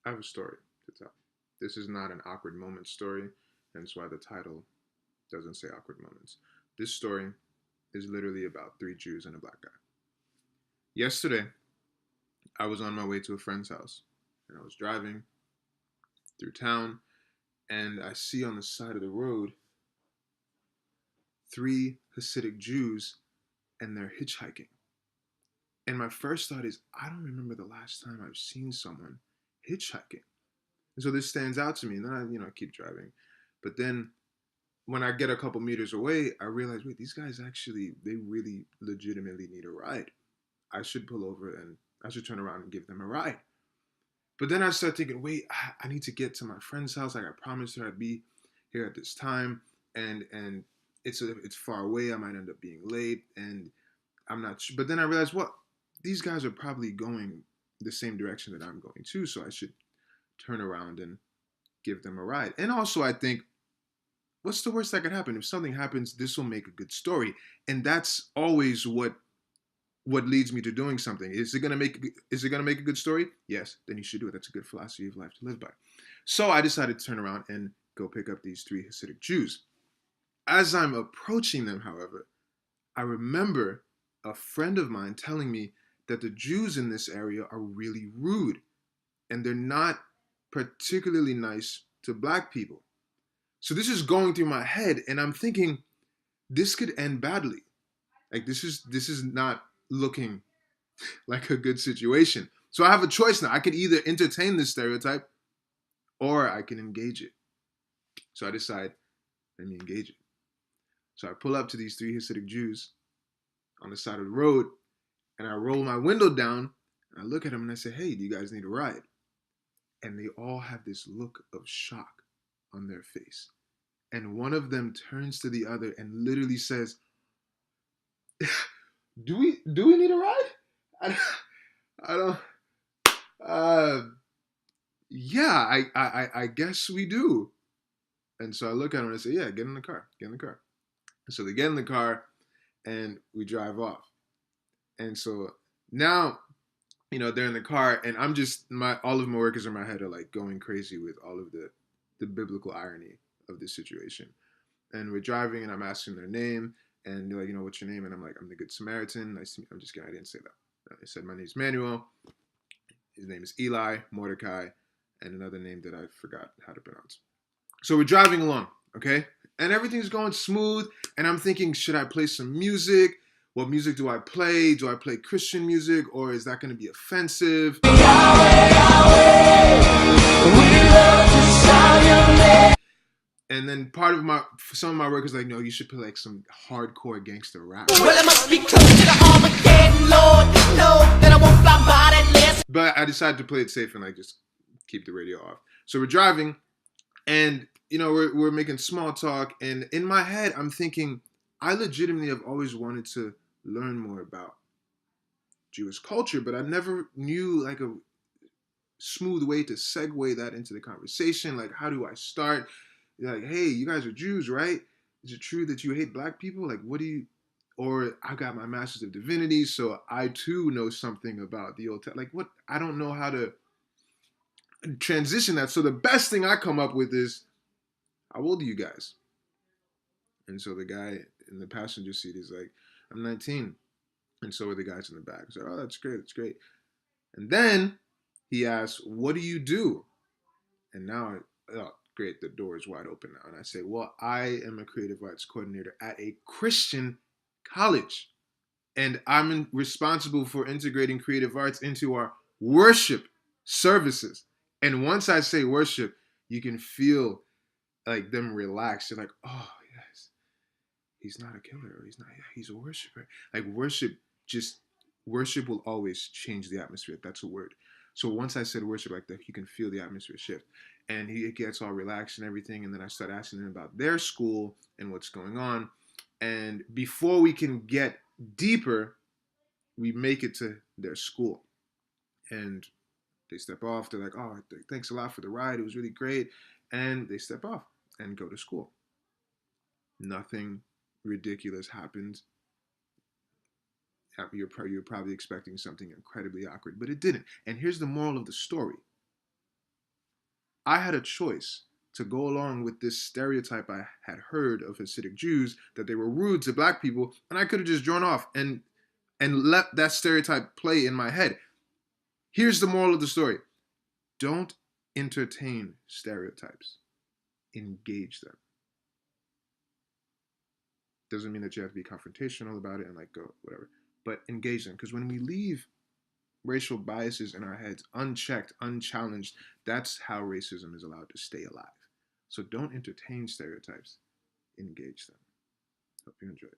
I have a story to tell. This is not an awkward moment story, hence why the title doesn't say awkward moments. This story is literally about three Jews and a black guy. Yesterday, I was on my way to a friend's house, and I was driving through town, and I see on the side of the road three Hasidic Jews, and they're hitchhiking. And my first thought is, I don't remember the last time I've seen someone hitchhiking. And so this stands out to me, and then I keep driving. But then when I get a couple meters away, I realize, wait, these guys actually, they really legitimately need a ride. I should pull over and I should turn around and give them a ride. But then I start thinking, wait, I need to get to my friend's house. Like I promised her I'd be here at this time, and it's far away. I might end up being late, and I'm not sure. But then I realized, what, these guys are probably going the same direction that I'm going to, so I should turn around and give them a ride. And also, I think, what's the worst that could happen? If something happens, this will make a good story, and that's always what leads me to doing something. Is it gonna make a good story? Yes, then you should do it. That's a good philosophy of life to live by. So I decided to turn around and go pick up these three Hasidic Jews. As I'm approaching them, however, I remember a friend of mine telling me that the Jews in this area are really rude and they're not particularly nice to black people. So this is going through my head and I'm thinking this could end badly. Like this is not looking like a good situation. So I have a choice now. I can either entertain this stereotype or I can engage it. So I decide, let me engage it. So I pull up to these three Hasidic Jews on the side of the road and I roll my window down and I look at them and I say, hey, do you guys need a ride? And they all have this look of shock on their face. And one of them turns to the other and literally says, do we need a ride? I don't yeah, I guess we do. And so I look at him and I say, yeah, get in the car. Get in the car. So they get in the car and we drive off. And so now, they're in the car and I'm just all of my workers in my head are like going crazy with all of the biblical irony of this situation. And we're driving and I'm asking their name and they're like, what's your name? And I'm like, I'm the Good Samaritan. Nice to meet you. I'm just kidding, I didn't say that. I said my name's Manuel. His name is Eli, Mordecai, and another name that I forgot how to pronounce. So we're driving along, okay? And everything's going smooth. And I'm thinking, should I play some music? What music do I play? Do I play Christian music or is that going to be offensive? And then some of my workers like, no, you should play like some hardcore gangster rap. Well, it must be close to the Armageddon, Lord. No, that I won't fly by that list. But I decided to play it safe and like just keep the radio off. So we're driving and we're making small talk and in my head I'm thinking I legitimately have always wanted to learn more about Jewish culture, but I never knew like a smooth way to segue that into the conversation. Like, how do I start? Like, hey, you guys are Jews, right? Is it true that you hate black people? Like, what do you, or I got my master's of divinity, so I too know something about the Old Testament. Like, what? I don't know how to transition that. So the best thing I come up with is, how old are you guys? And so the guy in the passenger seat is like, I'm 19. And so are the guys in the back. So, oh, that's great, that's great. And then he asks, what do you do? And now, oh, great, the door is wide open now. And I say, well, I am a creative arts coordinator at a Christian college. And I'm responsible for integrating creative arts into our worship services. And once I say worship, you can feel like them relax. You're like, oh, yes, he's not a killer. Or he's a worshiper. Like worship will always change the atmosphere. That's a word. So once I said worship like that, you can feel the atmosphere shift. And he gets all relaxed and everything. And then I start asking them about their school and what's going on. And before we can get deeper, we make it to their school. And they step off. They're like, oh, thanks a lot for the ride. It was really great. And they step off and go to school. Nothing ridiculous happens. You're probably expecting something incredibly awkward, but it didn't. And here's the moral of the story. I had a choice to go along with this stereotype I had heard of Hasidic Jews, that they were rude to black people, and I could have just drawn off and let that stereotype play in my head. Here's the moral of the story. Don't entertain stereotypes. Engage them. Doesn't mean that you have to be confrontational about it and like go whatever, but engage them. Because when we leave racial biases in our heads unchecked, unchallenged, that's how racism is allowed to stay alive. So don't entertain stereotypes. Engage them. Hope you enjoyed.